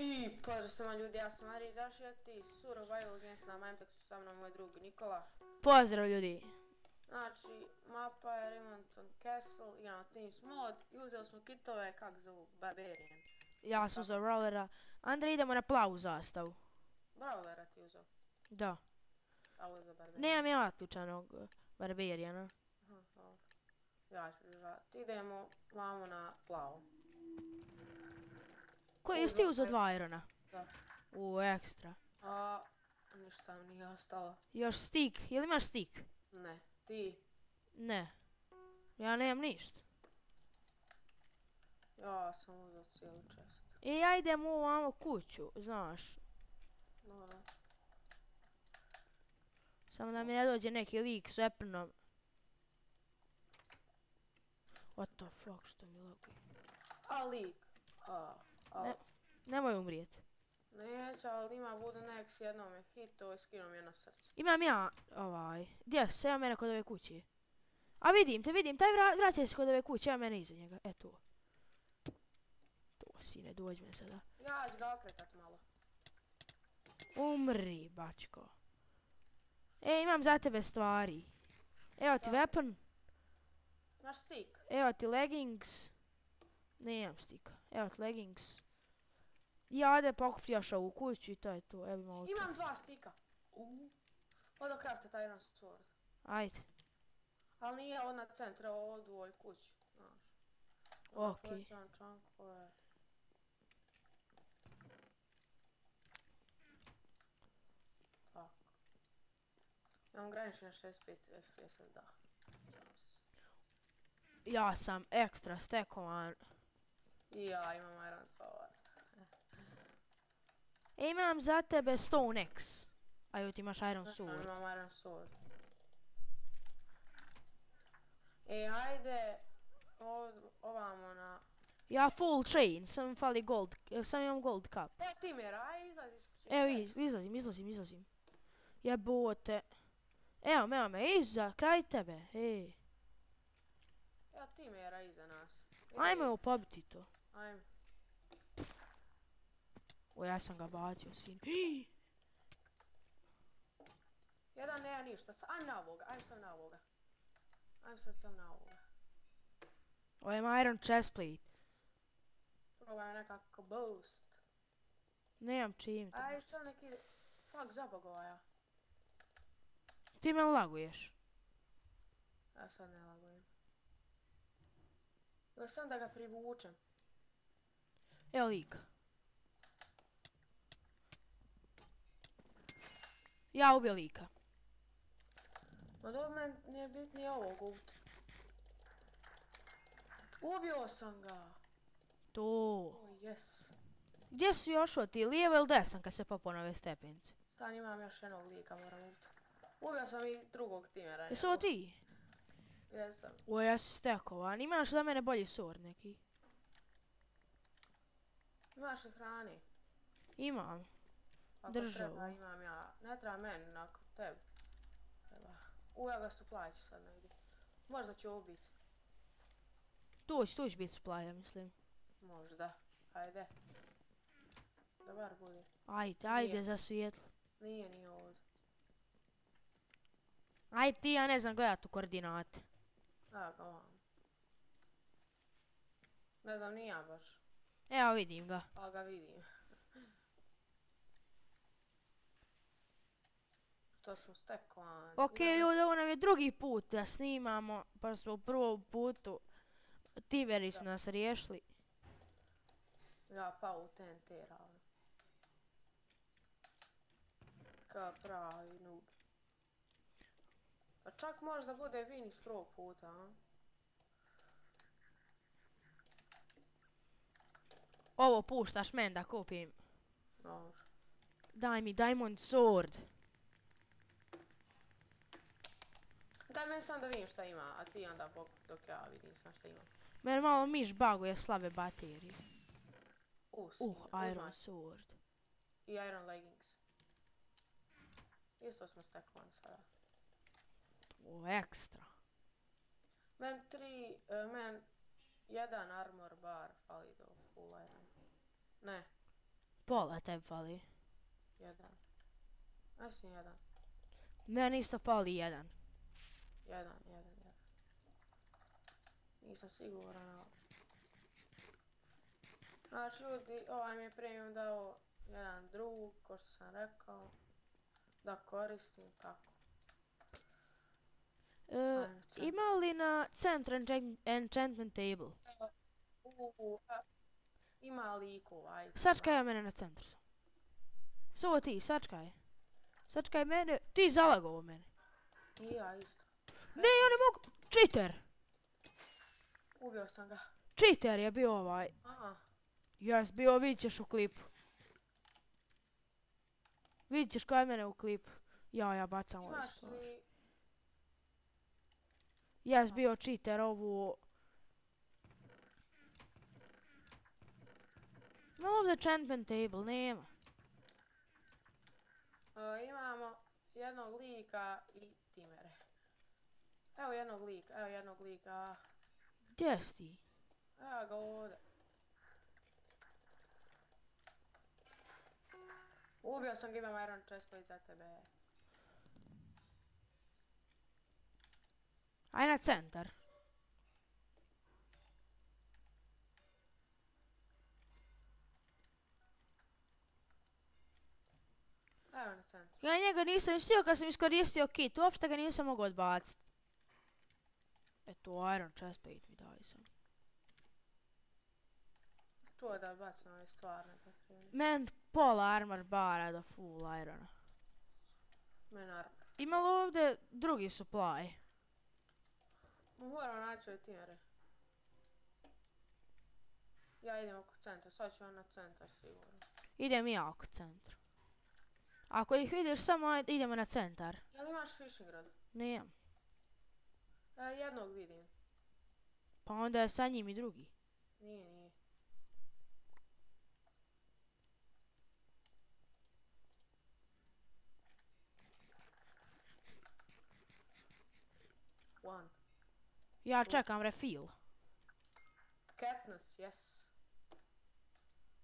I pozdrav svima ljudi, ja sam Ari Rašijati, Survival Games na Minepexu, sa mnom moj drug Nikola. Pozdrav ljudi. Znači, mapa je Remonton Castle, igramo Teams mod i uzeli smo kitove, kak zovu, Barbarian. Ja sam za Brawlera. Andrej, idemo na plavu zastavu. Brawlera ti uzeo. Da. A uzeo Barbarian. Nemam ja otključanog Barbarijana. Ja ću živati. Idemo vamo na plavu. Koji jesi ti uzeo 2 irona? Da. Ekstra. A, ništa nam nije ostalo. Još stik, jel imaš stik? Ne, ti. Ne. Ja nemam ništa. Ja sam uzeo cijelu čest. Ja idem u ovamo kuću, znaš. Dobro. Samo da mi ne dođe neki lik s weaponom. What the fuck, što mi laguje? A lik. Nemoj umrijet. Neće, ali ima Budu Nex, jednom je hito i skinuo mi je na srce. Imam ja, gdje se, evo mene kod ove kuće. A vidim te, taj vraća se kod ove kuće, evo mene iza njega, to. To, sine, dođi me sada. Ja ću ga okretat malo. Umri, bačko. Imam za tebe stvari. Evo ti weapon. Imaš stik? Evo ti leggings. Nemam stika. Evo ti leggings. Ja ode pokupi još ovu kuću i to je to. Evo malo to. Imam 2 stika. Odo craftat Iron Sword. Ajde. Ali nije od na centra, od u ovoj kući. Okej. Tako. Imam granični na 65 FPS, da. Ja sam ekstra stekovan. I ja imam Iron Sword. Imam za tebe Stone Axe. A ti imaš Iron Sword. Imam Iron Sword. Ajde ovamo na... Ja full chain, sam fali gold, sam imam gold cup. Evo Timera, aj izlazi iz kuće. Evo izlazim. Jebote. Evo me iza, kraj tebe, ej. Evo Timera iza nas. Ajmo ovo pobiti to. Ajmo. Ja sam ga bacio, sin. Jedan nema ništa, ajmo na ovoga, ajmo sad na ovoga. Ovo je iron chestplate. Probaj nekako boost. Nemam čim to. Aj sad neki... Fuck, zabagova ja. Ti me laguješ. Ja sad ne lagujem. Još sam da ga privučem. Evo lika. Ja ubio lika. Ma dobro, meni nije bitnije ovog ubiti. Ubio sam ga! To. O, jes. Gdje si još ti, lijevo ili desno kad se popao na ove stepenice? Sad imam još jednog lika, moram ubiti. Ubio sam i drugog timera. Jesu ovo ti? Jesam. Ja si stekovan, imaš za mene bolji sword neki? Imaš li hrani? Imam. Državu. Ako treba, imam ja. Ne treba meni, nakon tebi. Ja ga supply ću sad negdje. Možda ću ubiti. Tu će biti supply, mislim. Možda. Ajde. Da bar bude. Ajde za svijetlo. Nije ovdje. Ajde ti, ja ne znam gledat u koordinate. Da ga vam. Ne znam ni ja baš. Evo vidim ga. Ali ga vidim. To smo stekovani. Okej ljudi, ovo nam je drugi put da snimamo, pa smo u prvom putu Tiveri su nas riješili. Ja pao u TNT ravno. Kao pravi noob. A čak možda bude win iz prvog puta, a? Ovo puštaš men da kupim. Dobro. Daj mi diamond sword. Daj meni sam da vidim šta ima, a ti onda dok ja vidim sam šta ima. Mene malo miš baguje slabe baterije. Iron uzmaj. sword. I iron leggings. Isto smo stekovani sada. Ekstra. Men jedan armor bar fali do full iron. Ne. Pola tebi fali. Jedan. Mislim jedan. Meni isto fali jedan. Jedan. Nisam siguran, ali... Znači ljudi, ovaj mi je premium dao jedan drug, ko što sam rekao, da koristim, tako. Ima li na centru enchantment table? Ima likova, ajde. Sačkaj mene na centru sam. Sovo ti, sačkaj. Sačkaj mene, ti zalagovo mene. I ja isto. Ne, ja ne mogu, cheater! Ubio sam ga. Cheater je bio ovaj. Aha. Jes, bio, vidit ćeš u klipu. Vidit ćeš kaj mene u klipu. Ja bacam ovaj Imaš stvar. li... Jes, bio cheater ovu... Ima li ovdje enchantment table? Nema. Imamo jednog lika i timere. Evo jednog lika. Gdje si ti? Evo ga ovdje. Ubio sam ga, imam iron chestplate za tebe. Aj na centar. Evo na centru. Ja njega nisam stio kad sam iskoristio kit, uopšte ga nisam mogao odbacit. Eto, iron chestplate mi daj sam. To da bacim ove stvarne potrebne. Men pola armor bara do full irona. Men armor. Ima li ovdje drugi supply? Moram naći ove timere. Ja idem oko centra, sad ću na centar sigurno. Idem ja oko centra. Ako ih vidiš samo idemo na centar. Jel imaš fishing rod? Nijem. Jednog vidim. Pa onda je sa njim i drugi. Nije. One. Ja čekam refill. Katniss, yes.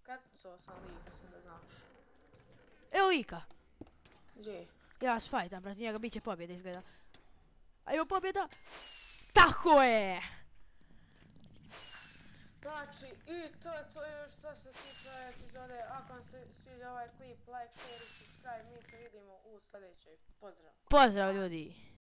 Katnissova sam lika, sam da znaš. Evo lika. Gdje? Ja s fajtam protiv njega, bit će pobjeda izgleda. Ajmo pobjeda! Tako je! Znači, i to je to još što se tiče ove epizode. Ako vam se sviđa ovaj klip, like, share i subscribe. Mi se vidimo u sljedećoj. Pozdrav! Pozdrav ljudi!